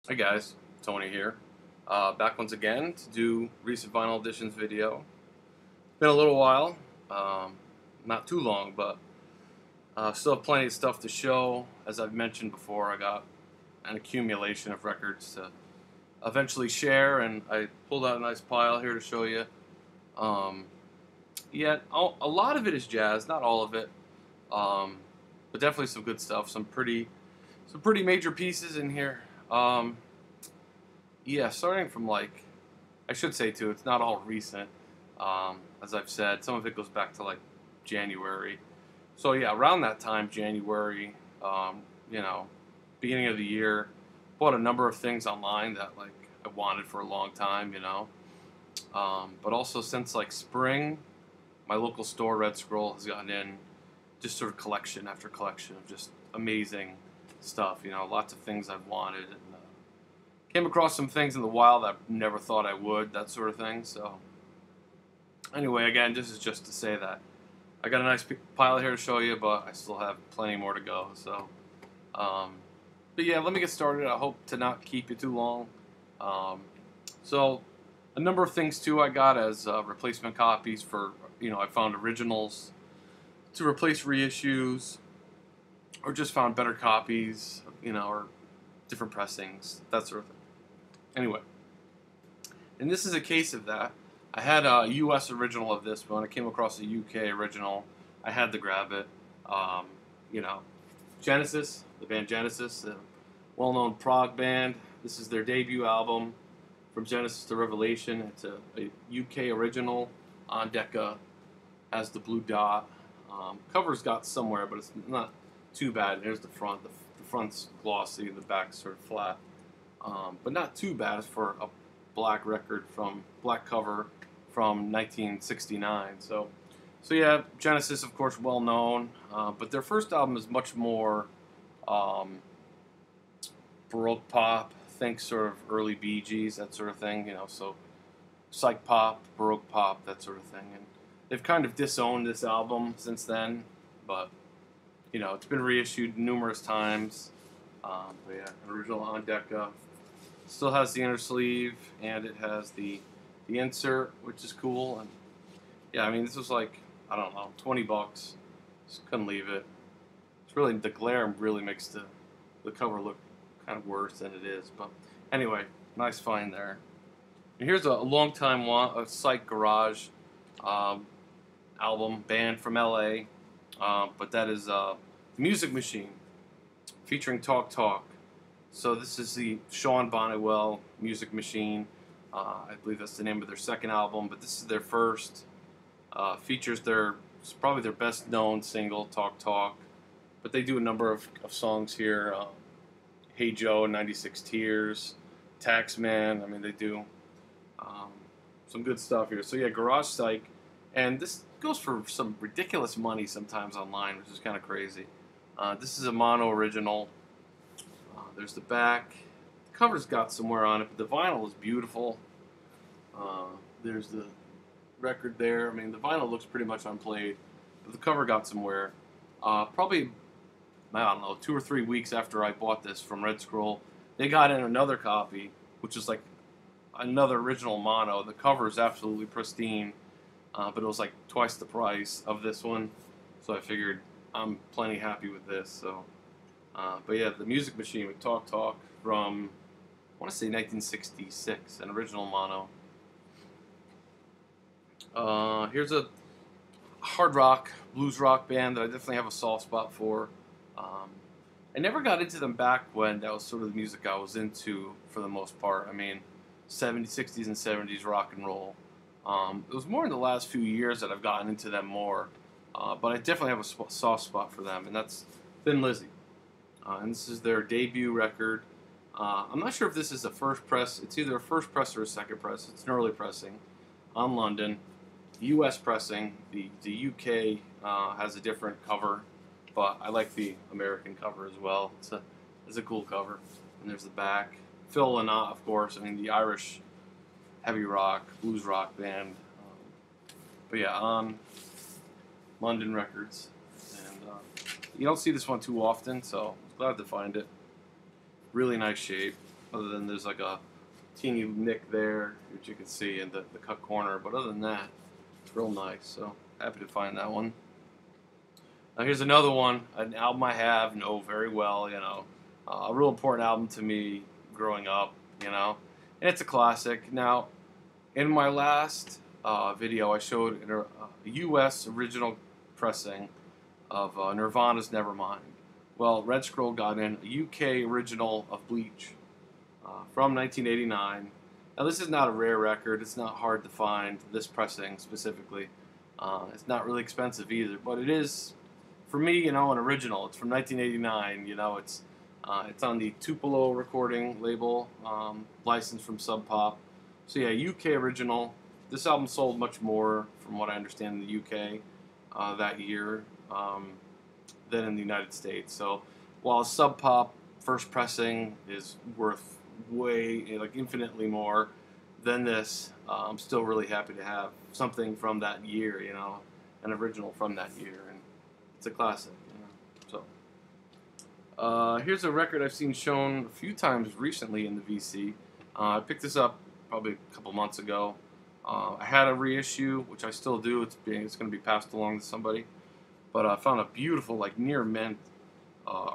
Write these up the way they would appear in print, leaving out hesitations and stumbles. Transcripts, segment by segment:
Hey guys, Tony here. Back once again to do recent vinyl editions video. Been a little while, not too long, but still have plenty of stuff to show. As I've mentioned before, I got an accumulation of records to eventually share, and I pulled out a nice pile here to show you. Yeah, a lot of it is jazz, not all of it, but definitely some good stuff. Some pretty major pieces in here. Yeah, starting from I should say too, it's not all recent. As I've said, some of it goes back to January. So yeah, around that time, January, you know, beginning of the year, bought a number of things online that I wanted for a long time, but also since spring, my local store, Red Scroll, has gotten in just sort of collection after collection of just amazing stuff. Lots of things I've wanted, and came across some things in the wild I never thought I would, that sort of thing. So anyway, again, this is just to say that I got a nice pile here to show you, but I still have plenty more to go. So, but yeah, let me get started. I hope to not keep you too long. So a number of things too I got as replacement copies for, I found originals to replace reissues, or just found better copies, or different pressings, that sort of thing. Anyway, and this is a case of that. I had a U.S. original of this, but when I came across a U.K. original, I had to grab it. Genesis, the band Genesis, a well-known prog band. This is their debut album, From Genesis to Revelation. It's a UK original on Decca, has the blue dot. Cover's got somewhere, but it's not too bad. There's the front. The front's glossy, the back's sort of flat. But not too bad for a black cover from 1969. So yeah, Genesis, of course, well known. But their first album is much more Baroque pop. Think sort of early Bee Gees, that sort of thing. So Psych pop, Baroque pop, that sort of thing. And they've kind of disowned this album since then, but it's been reissued numerous times. But yeah, an original on Decca. Still has the inner sleeve, and it has the insert, which is cool. And yeah, I mean, this was I don't know, $20. Just couldn't leave it. It's really, the glare really makes the cover look kind of worse than it is. But anyway, nice find there. And here's a long time one, a Psych Garage album, band from LA. But that is The Music Machine, featuring Talk Talk. So this is the Sean Bonnewell Music Machine. I believe that's the name of their second album, but this is their first. Features it's probably their best known single, Talk Talk. But they do a number of songs here. Hey Joe, 96 Tears, Taxman. I mean, they do some good stuff here. So yeah, Garage Psych. And this goes for some ridiculous money sometimes online, which is kind of crazy. This is a mono original. There's the back. The cover's got somewhere on it, but the vinyl is beautiful. There's the record there. I mean, the vinyl looks pretty much unplayed, but the cover got somewhere. Probably, I don't know, 2 or 3 weeks after I bought this from Red Scroll, they got in another copy, which is another original mono. The cover is absolutely pristine, but it was twice the price of this one, so I figured I'm plenty happy with this. So. But yeah, The Music Machine with Talk Talk from, I want to say 1966, an original mono. Here's a hard rock, blues rock band that I definitely have a soft spot for. I never got into them back when that was sort of the music I was into for the most part. I mean, 70s, 60s, and 70s rock and roll. It was more in the last few years that I've gotten into them more. But I definitely have a soft spot for them, and that's Thin Lizzy. And this is their debut record. I'm not sure if this is a first press. It's either a first press or a second press. It's an early pressing on London. U.S. pressing. The UK has a different cover, but I like the American cover as well. It's a cool cover. And there's the back. Phil Lynott, of course. I mean, the Irish heavy rock, blues rock band. But yeah, on London Records. And you don't see this one too often, so glad to find it. Really nice shape. other than there's like a teeny nick there, which you can see in the cut corner. But other than that, it's real nice. So happy to find that one. Now here's another one, an album I know very well. A real important album to me growing up. And it's a classic. Now, in my last video, I showed a U.S. original pressing of Nirvana's Nevermind. Well, Red Scroll got in a UK original of Bleach from 1989. Now, this is not a rare record. It's not hard to find, this pressing specifically. It's not really expensive either, but it is, for me, an original. It's from 1989. It's on the Tupelo recording label, licensed from Sub Pop. So yeah, UK original. This album sold much more, from what I understand, in the UK that year than in the United States. So while Sub Pop first pressing is worth way, infinitely more than this, I'm still really happy to have something from that year, an original from that year, and it's a classic. So here's a record I've seen shown a few times recently in the VC. I picked this up probably a couple months ago. I had a reissue, which I still do. It's going to be passed along to somebody. But I found a beautiful, near mint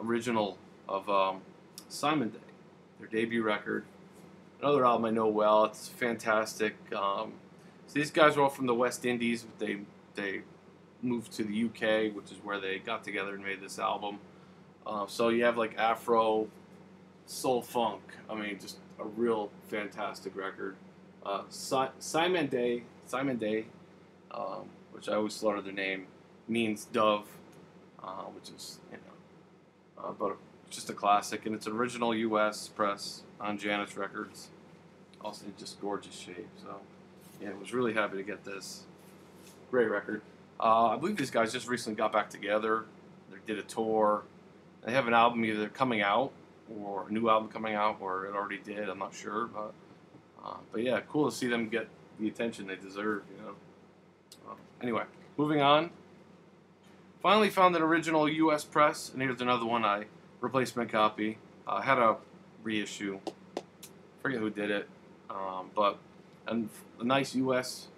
original of Simon Day, their debut record. Another album I know well. It's fantastic. So these guys are all from the West Indies, but they moved to the UK, which is where they got together and made this album. So you have Afro, soul funk. Just a real fantastic record. Simon Day, which I always slaughter their name, means dove, which is but just a classic, and it's an original U.S. press on Janus Records. Also in just gorgeous shape. So yeah, I was really happy to get this. Great record. I believe these guys just recently got back together. They did a tour. They have an album either coming out, or a new album coming out, or it already did. I'm not sure, but yeah, cool to see them get the attention they deserve. Anyway, moving on. Finally found an original U.S. press, and here's another one, replacement copy. I had a reissue. Forget who did it, but a nice U.S.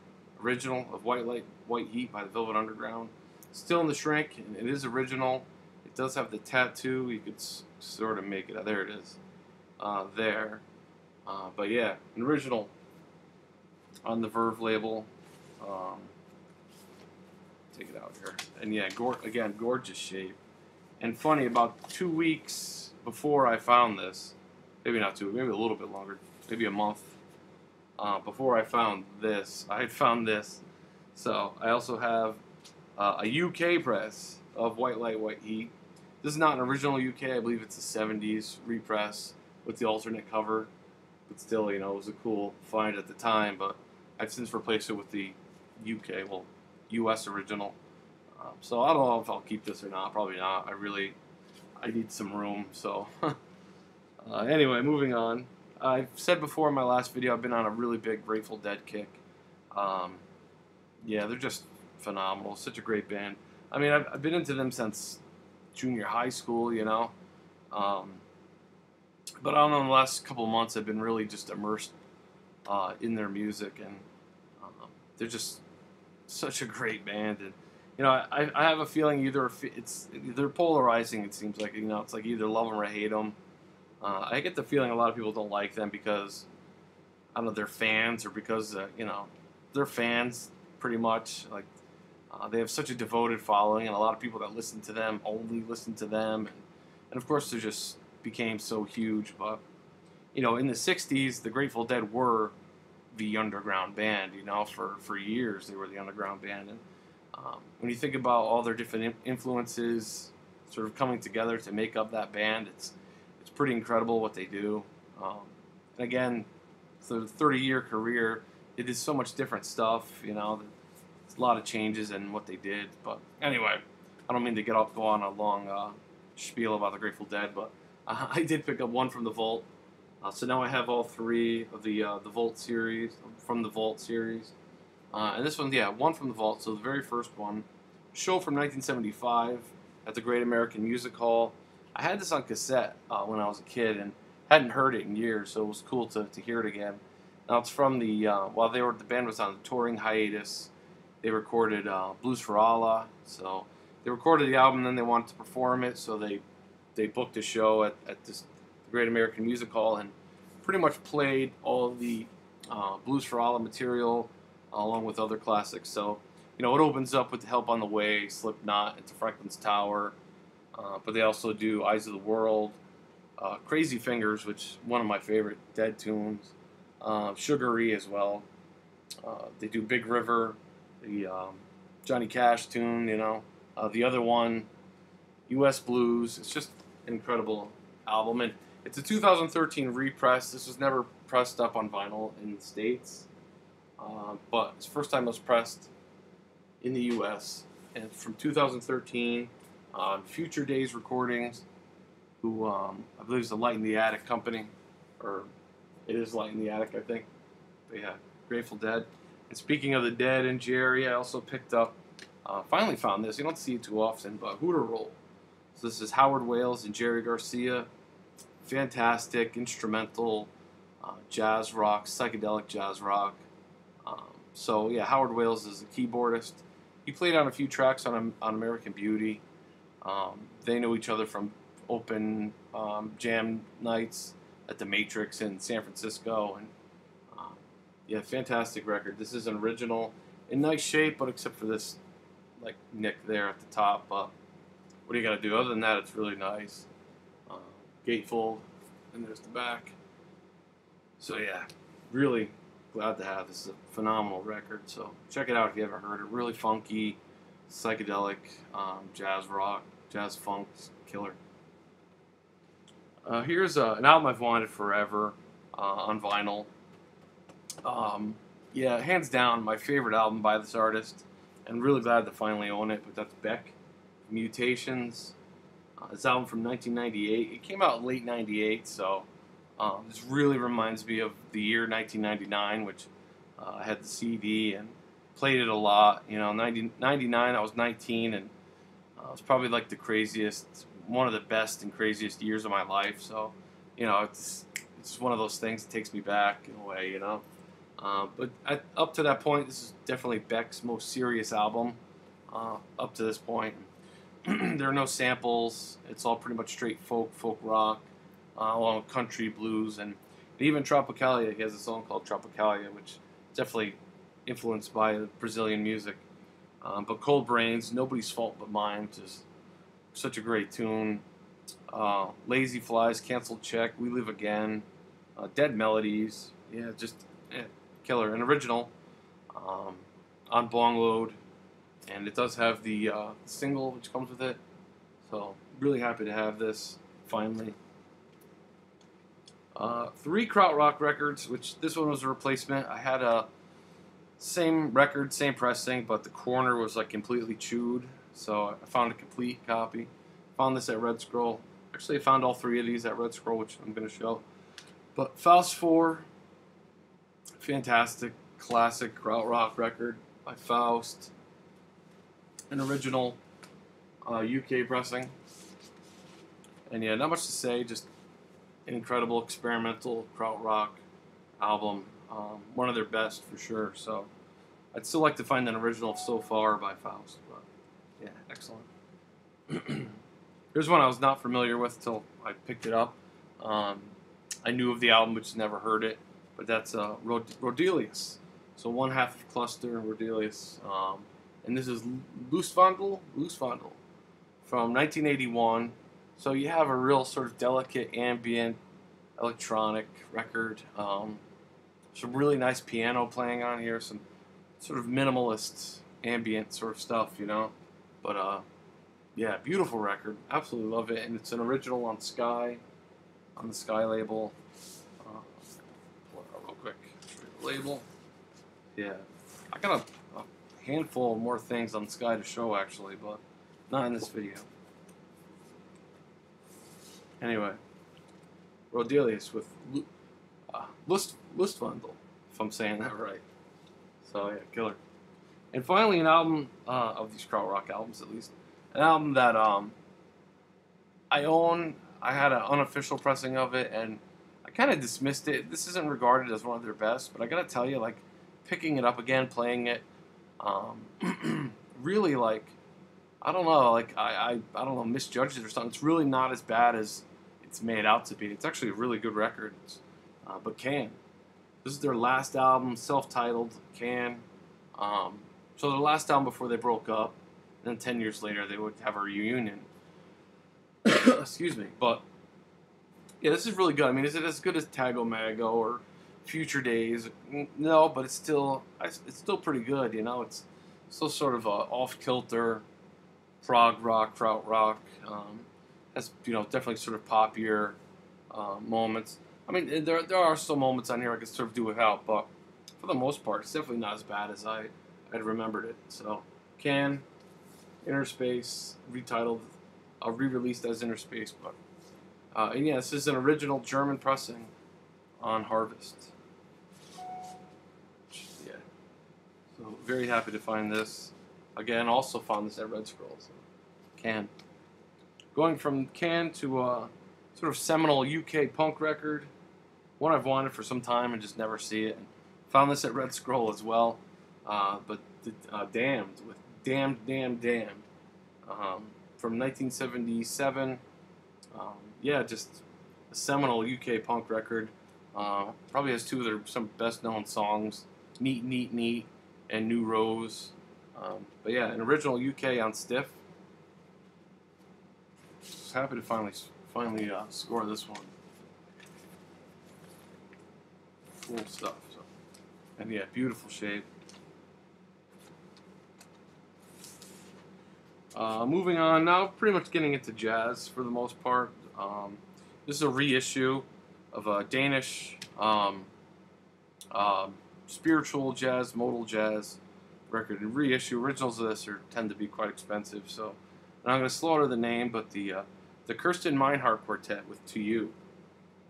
original of White Heat by the Velvet Underground. Still in the shrink, and it is original. It does have the tattoo. You could sort of make it. There it is. There. But yeah, an original on the Verve label. Take it out here. And yeah, again, gorgeous shape. And funny, about 2 weeks before I found this, maybe not 2, maybe a little bit longer, maybe a month before I found this, I had found this. So I also have a UK press of White Heat. This is not an original UK. I believe it's a 70s repress with the alternate cover. But still, it was a cool find at the time. But I've since replaced it with the US original. So I don't know if I'll keep this or not. Probably not. I need some room. So anyway, moving on. I've said before in my last video, I've been on a really big Grateful Dead kick. Yeah, they're just phenomenal. Such a great band. I've been into them since junior high school, but I don't know, in the last couple of months I've been really just immersed in their music, and they're just such a great band. And I have a feeling they're polarizing. It seems like it's like either love them or hate them. I get the feeling a lot of people don't like them because I don't know, they're fans, or because they're fans pretty much. They have such a devoted following, and a lot of people that listen to them only listen to them, and of course they just became so huge. But in the 60s, the Grateful Dead were the underground band. For years they were the underground band, and when you think about all their different influences sort of coming together to make up that band, it's pretty incredible what they do. And again, the 30-year career, it is so much different stuff. There's a lot of changes in what they did. But anyway, I don't mean to go on a long spiel about the Grateful Dead, but I did pick up one from the Vault. So now I have all 3 of the Vault series, from the Vault series. And this one, yeah, one from the Vault. So the very first one, show from 1975 at the Great American Music Hall. I had this on cassette when I was a kid, and hadn't heard it in years, so it was cool to hear it again. Now it's from the while the band was on the touring hiatus, they recorded Blues for Allah. So they recorded the album, and then they wanted to perform it, so they booked a show at this Great American Music Hall and pretty much played all of the Blues for Allah material along with other classics. So, it opens up with The Help on the Way, Slipknot, Into Franklin's Tower, but they also do Eyes of the World, Crazy Fingers, which is one of my favorite Dead tunes, Sugary as well. They do Big River, the Johnny Cash tune, the other one, U.S. Blues. It's just an incredible album, and it's a 2013 repress. This was never pressed up on vinyl in the States, but it's the first time it was pressed in the U.S. And it's from 2013 on Future Days Recordings, who I believe is the Light in the Attic company, or it is Light in the Attic, I think. But yeah, Grateful Dead. And speaking of the Dead and Jerry, I also picked up, finally found this. You don't see it too often, but Hooter Roll. So this is Howard Wales and Jerry Garcia. Fantastic instrumental jazz rock, psychedelic jazz rock. So yeah, Howard Wales is a keyboardist. He played on a few tracks on American Beauty. They know each other from open jam nights at the Matrix in San Francisco, and yeah, fantastic record. This is an original, in nice shape, but except for this like nick there at the top. What do you got to do? Other than that, it's really nice. Gatefold, and there's the back. So yeah, really glad to have this. Is a phenomenal record. So check it out if you haven't heard it. Really funky, psychedelic, jazz rock, jazz funk, killer. Here's an album I've wanted forever on vinyl. Yeah, hands down my favorite album by this artist, and really glad to finally own it. But that's Beck, Mutations. This album from 1998. It came out in late '98, so this really reminds me of the year 1999, which I had the CD and played it a lot. 99, I was 19, and it was probably like the craziest, one of the best and craziest years of my life. So, it's one of those things that takes me back in a way, But up to that point, this is definitely Beck's most serious album up to this point. There are no samples. It's all pretty much straight folk rock, along with country, blues, and even Tropicalia. He has a song called Tropicalia, which is definitely influenced by Brazilian music. But Cold Brains, Nobody's Fault But Mine, just such a great tune. Lazy Flies, Canceled Check, We Live Again, Dead Melodies, yeah, just killer. An original on Bong Load. And it does have the single which comes with it. So, really happy to have this, finally. 3 Krautrock records, which this one was a replacement. I had a same record, same pressing, but the corner was like completely chewed. So, I found a complete copy. Found this at Red Scroll. Actually, I found all 3 of these at Red Scroll, which I'm going to show. But Faust 4, fantastic, classic Krautrock record by Faust. An original UK pressing. And yeah, not much to say, just an incredible experimental Krautrock album. One of their best for sure. So I'd still like to find an original So Far by Faust. But yeah, excellent. Here's one I was not familiar with until I picked it up. I knew of the album, but just never heard it. But that's Rodelius. So one half of Cluster and Rodelius. And this is Lustwandel from 1981. So you have a real sort of delicate ambient electronic record. Some really nice piano playing on here. Some sort of minimalist ambient sort of stuff, But yeah, beautiful record. Absolutely love it. And it's an original on Sky, on the Sky label. Pull it out real quick. The label. Yeah, I got a handful more things on Sky to show, actually, but not in this video. Anyway, Rodelius with Lustwandel, if I'm saying that right. So yeah, killer. And finally, an album of these Krautrock albums, at least, an album that I own. I had an unofficial pressing of it, and kind of dismissed it. This isn't regarded as one of their best, but I gotta tell you, like, picking it up again, playing it, really, like, I don't know, like, I don't know, misjudged it or something. It's really not as bad as it's made out to be. It's actually a really good record. But Can. This is their last album, self-titled, Can. So their last album before they broke up, and then 10 years later they would have a reunion. Excuse me. But, yeah, this is really good. I mean, is it as good as Tago Mago or Future Days? No, but it's still pretty good, you know? It's still sort of off-kilter, prog rock, krautrock. Has, you know, definitely sort of poppier moments. I mean, there are still moments on here I could sort of do without, but for the most part, it's definitely not as bad as I'd remembered it. So, Can, Inner Space, retitled, re-released as Inner Space, but and yeah, this is an original German pressing on Harvest. Yeah, so very happy to find this. Again, also found this at Red Scroll. So. Can. Going from Can to sort of seminal UK punk record, one I've wanted for some time and just never see it. And found this at Red Scroll as well, but Damned with Damned, Damned, Damned from 1977. Yeah, just a seminal UK punk record. Probably has two of some best known songs, Neat, Neat, Neat, and New Rose. But yeah, an original UK on Stiff. Just happy to finally score this one. Cool stuff. So. And yeah, beautiful shape. Moving on now, pretty much getting into jazz for the most part. This is a reissue of a Danish spiritual jazz, modal jazz record. And reissue originals of this tend to be quite expensive. So, and I'm going to slaughter the name, but the Kirsten Mynhardt Quartet with To You.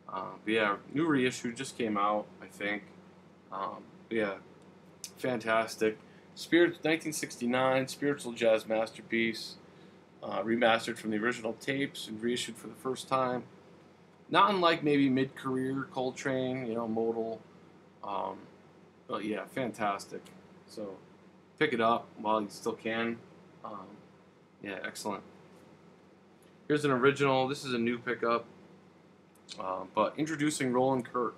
But yeah, new reissue just came out, I think. But yeah, fantastic. 1969 spiritual jazz masterpiece, remastered from the original tapes and reissued for the first time. Not unlike maybe mid-career Coltrane, you know, modal. But yeah, fantastic. So pick it up while you still can. Yeah, excellent. Here's an original. This is a new pickup, but introducing Roland Kirk.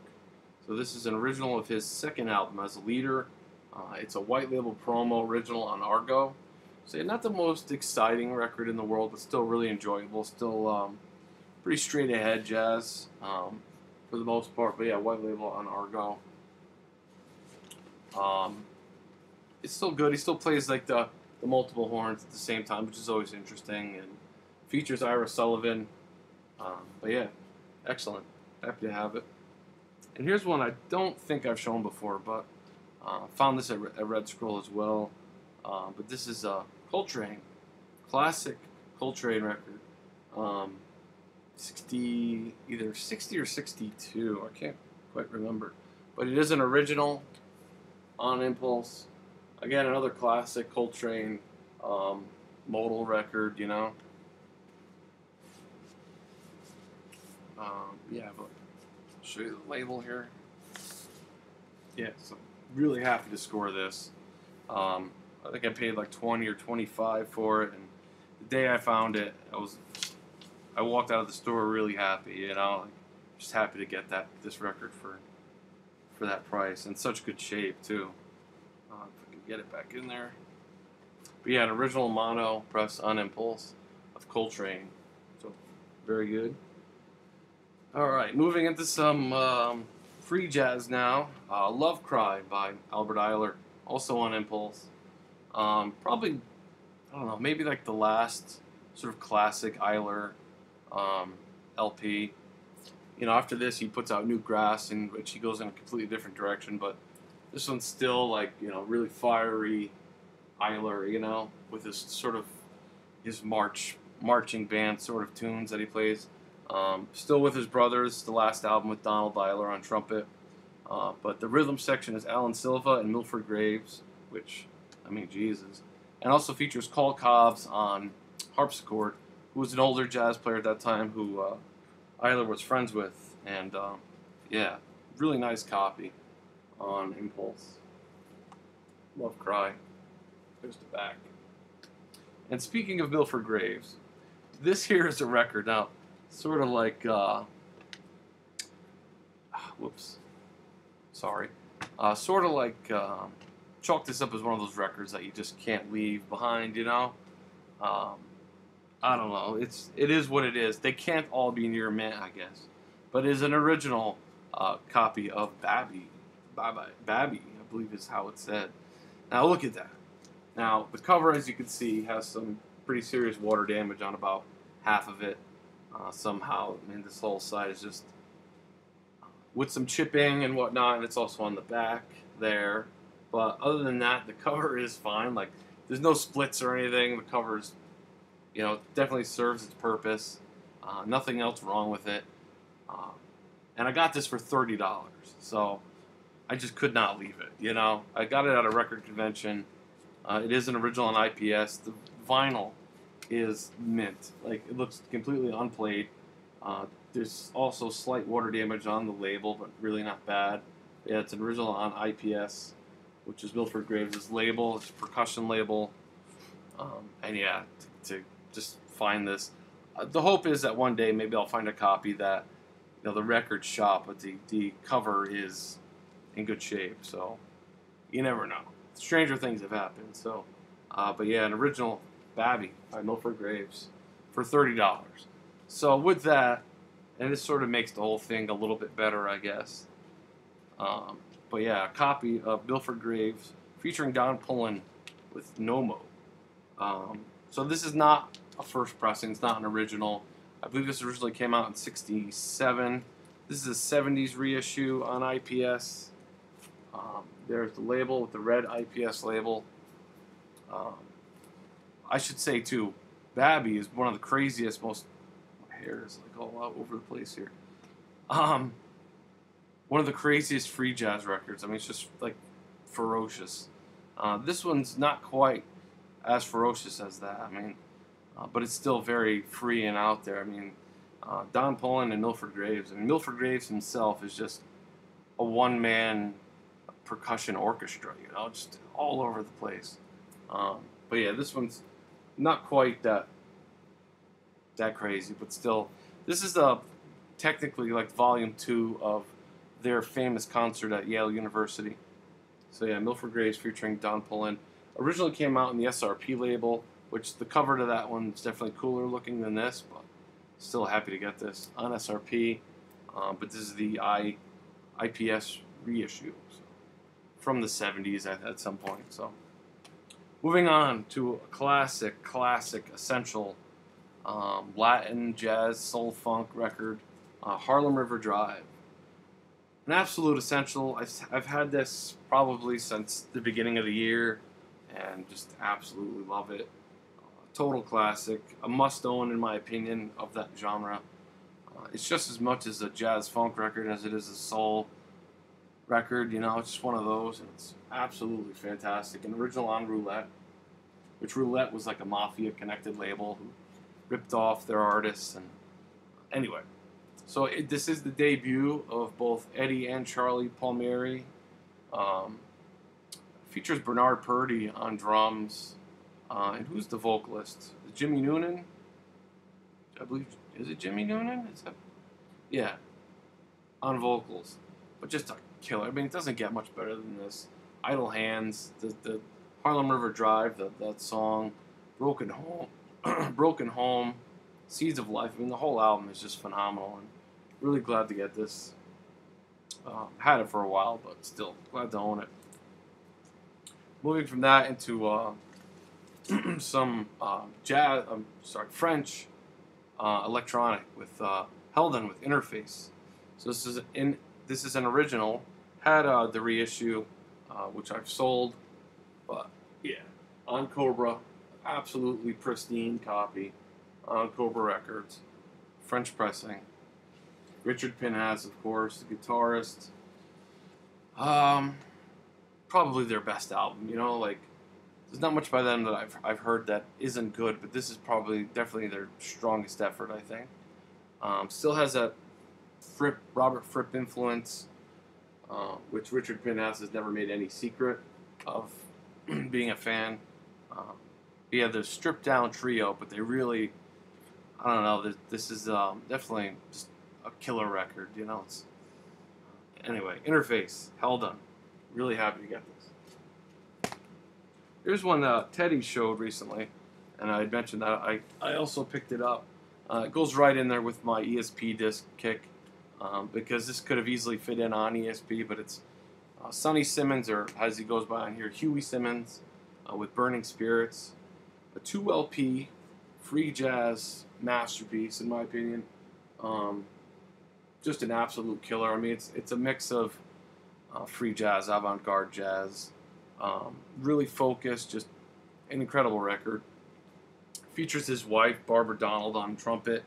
So this is an original of his second album as a leader. It's a white label promo original on Argo. So not the most exciting record in the world, but still really enjoyable. Still pretty straight ahead jazz for the most part. But yeah, white label on Argo. It's still good. He still plays like the multiple horns at the same time, which is always interesting. And features Ira Sullivan. But yeah, excellent. Happy to have it. And here's one I don't think I've shown before, but found this at Red Scroll as well. But this is Coltrane, classic Coltrane record. Either 60 or 62. I can't quite remember. But it is an original on Impulse. Again, another classic Coltrane modal record, you know. Yeah, but I'll show you the label here. Yeah, so really happy to score this. I think I paid like 20 or 25 for it, and the day I found it, I walked out of the store really happy, you know, like, just happy to get this record for that price, and such good shape too. If I can get it back in there. But yeah, an original mono press on Impulse of Coltrane, so very good. All right, moving into some free jazz now. Love Cry by Albertyler, also on Impulse. Probably, I don't know, maybe like the last sort of classic Eiler LP. You know, after this he puts out New Grass, in which he goes in a completely different direction, but this one's still like, you know, really fiery Eiler, you know, with his sort of his marching band sort of tunes that he plays. Still with his brothers, the last album with Donald Eiler on trumpet. But the rhythm section is Alan Silva and Milford Graves, which, I mean, Jesus. And also features Carl Cobbs on harpsichord, who was an older jazz player at that time who Eiler was friends with. And yeah, really nice copy on Impulse. Love Cry. There's the back. And speaking of Milford Graves, this here is a record now, sort of like, whoops, sorry, sort of like, chalk this up as one of those records that you just can't leave behind, you know. I don't know. It is what it is. They can't all be near mint, I guess. But it is an original copy of Babby, I believe is how it's said. Now look at that. Now the cover, as you can see, has some pretty serious water damage on about half of it. Somehow, I mean, this whole side is just with some chipping and whatnot, and it's also on the back there. But other than that, the cover is fine. Like, there's no splits or anything. The cover's, you know, definitely serves its purpose. Nothing else wrong with it. And I got this for $30, so I just could not leave it. You know, I got it at a record convention. It is an original on IPS. The vinyl is mint. Like, it looks completely unplayed. There's also slight water damage on the label, but really not bad. Yeah, it's an original on IPS, which is Milford Graves' label. It's a percussion label. And yeah, to just find this. The hope is that one day maybe I'll find a copy that, you know, the record shop, but the cover is in good shape. So you never know. Stranger things have happened. So, but yeah, an original Babby by Milford Graves for $30. So with that, and this sort of makes the whole thing a little bit better, I guess. But yeah, a copy of Milford Graves featuring Don Pullen with Nomo. So this is not a first pressing. It's not an original. I believe this originally came out in '67. This is a '70s reissue on IPS. There's the label with the red IPS label. I should say too, Babby is one of the craziest, most, my hair is like all out over the place here. One of the craziest free jazz records. I mean, it's just like ferocious. This one's not quite as ferocious as that. I mean, but it's still very free and out there. I mean, Don Pullen and Milford Graves. I mean, Milford Graves himself is just a one-man percussion orchestra, you know, just all over the place. But yeah, this one's not quite that crazy, but still, this is technically like volume 2 of their famous concert at Yale University. So yeah, Milford Graves featuring Don Pullen. Originally came out in the SRP label, which the cover to that one is definitely cooler looking than this, but still happy to get this on SRP. But this is the IPS reissue, so, from the 70s at some point. So moving on to a classic, essential Latin jazz soul funk record, Harlem River Drive. An absolute essential. I've had this probably since the beginning of the year, and just absolutely love it. Total classic, a must-own in my opinion of that genre. It's just as much as a jazz funk record as it is a soul record. You know, it's just one of those, and it's absolutely fantastic. An original on Roulette, which Roulette was like a mafia-connected label who ripped off their artists. And anyway, so this is the debut of both Eddie and Charlie Palmieri. Features Bernard Purdy on drums. And who's the vocalist? Jimmy Noonan? I believe, is it Jimmy Noonan? Yeah, on vocals. But just a killer. I mean, it doesn't get much better than this. Idle Hands, the Harlem River Drive, that song, Broken Home, Broken Home, Seeds of Life. I mean, the whole album is just phenomenal, and really glad to get this. Had it for a while, but still glad to own it. Moving from that into some French electronic with Helden with Interface. So this is an original. Had the reissue, which I've sold, but yeah, on Cobra, absolutely pristine copy on Cobra Records, French pressing. Richard Pinhas, of course, the guitarist. Probably their best album. You know, like, there's not much by them that I've heard that isn't good, but this is definitely their strongest effort, I think. Still has that Robert Fripp influence, which Richard Pinhouse has never made any secret of being a fan. He had the stripped down trio, but they really, I don't know, this is definitely just a killer record, you know. Anyway, Interface, hell done. Really happy to get this. Here's one that Teddy showed recently, and I had mentioned that I also picked it up. It goes right in there with my ESP disc kick, because this could have easily fit in on ESP, but it's Sonny Simmons, or as he goes by on here, Huey Simmons, with Burning Spirits. A 2 LP, free jazz masterpiece, in my opinion. Just an absolute killer. I mean, it's a mix of free jazz, avant-garde jazz, really focused, just an incredible record. Features his wife, Barbara Donald, on trumpet,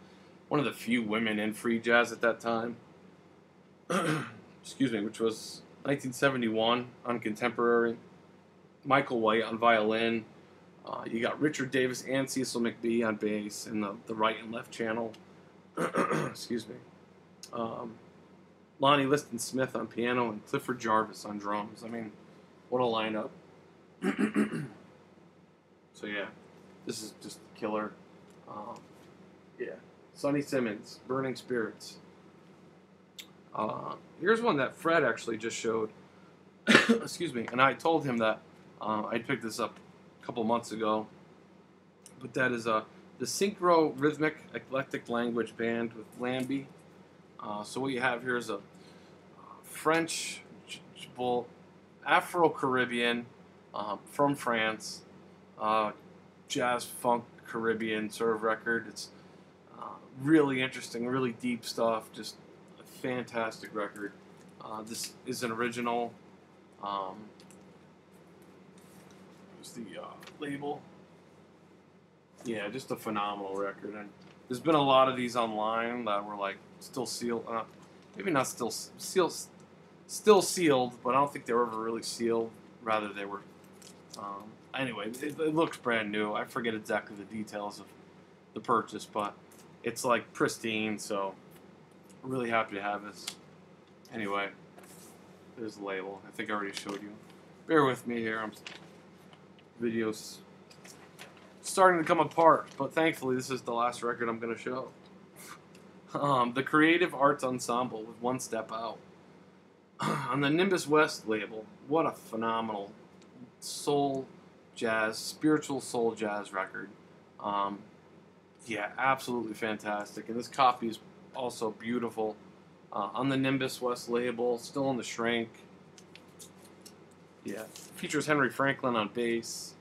one of the few women in free jazz at that time. Excuse me, which was 1971 on Contemporary. Michael White on violin. You got Richard Davis and Cecil McBee on bass in the right and left channel. Excuse me. Lonnie Liston Smith on piano and Clifford Jarvis on drums. I mean, what a lineup. So yeah, this is just killer. Yeah, Sonny Simmons, Burning Spirits. Here's one that Fred actually just showed. Excuse me, and I told him that I picked this up a couple months ago. But that is the Synchro Rhythmic Eclectic Language Band with Lambie. So what you have here is a French, Afro-Caribbean, from France, jazz, funk, Caribbean sort of record. It's really interesting, really deep stuff, just a fantastic record. This is an original. Here's the label. Yeah, just a phenomenal record. And there's been a lot of these online that were like still sealed. Maybe not still sealed, but I don't think they were ever really sealed. Rather, they were. Anyway, it looks brand new. I forget exactly the details of the purchase, but it's like pristine. So, really happy to have this. Anyway, there's the label. I think I already showed you. Bear with me here. Videos starting to come apart, but thankfully this is the last record I'm going to show. The Creative Arts Ensemble with One Step Out on the Nimbus West label. What a phenomenal soul jazz, spiritual soul jazz record. Yeah, absolutely fantastic. And this copy is also beautiful. On the Nimbus West label, still in the shrink. Yeah, features Henry Franklin on bass,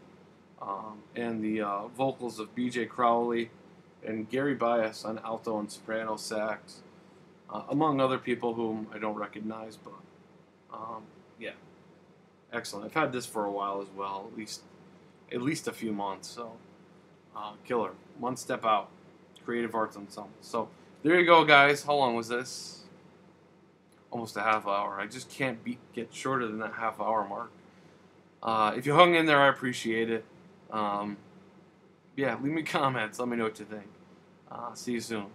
and the vocals of B.J. Crowley and Gary Bias on alto and soprano sax, among other people whom I don't recognize, but yeah, excellent. I've had this for a while as well, at least a few months, so killer. One Step Out, Creative Arts Ensemble. So there you go, guys. How long was this? Almost a half hour. I just can't get shorter than that half hour mark. If you hung in there, I appreciate it. Yeah, leave me comments. Let me know what you think. See you soon.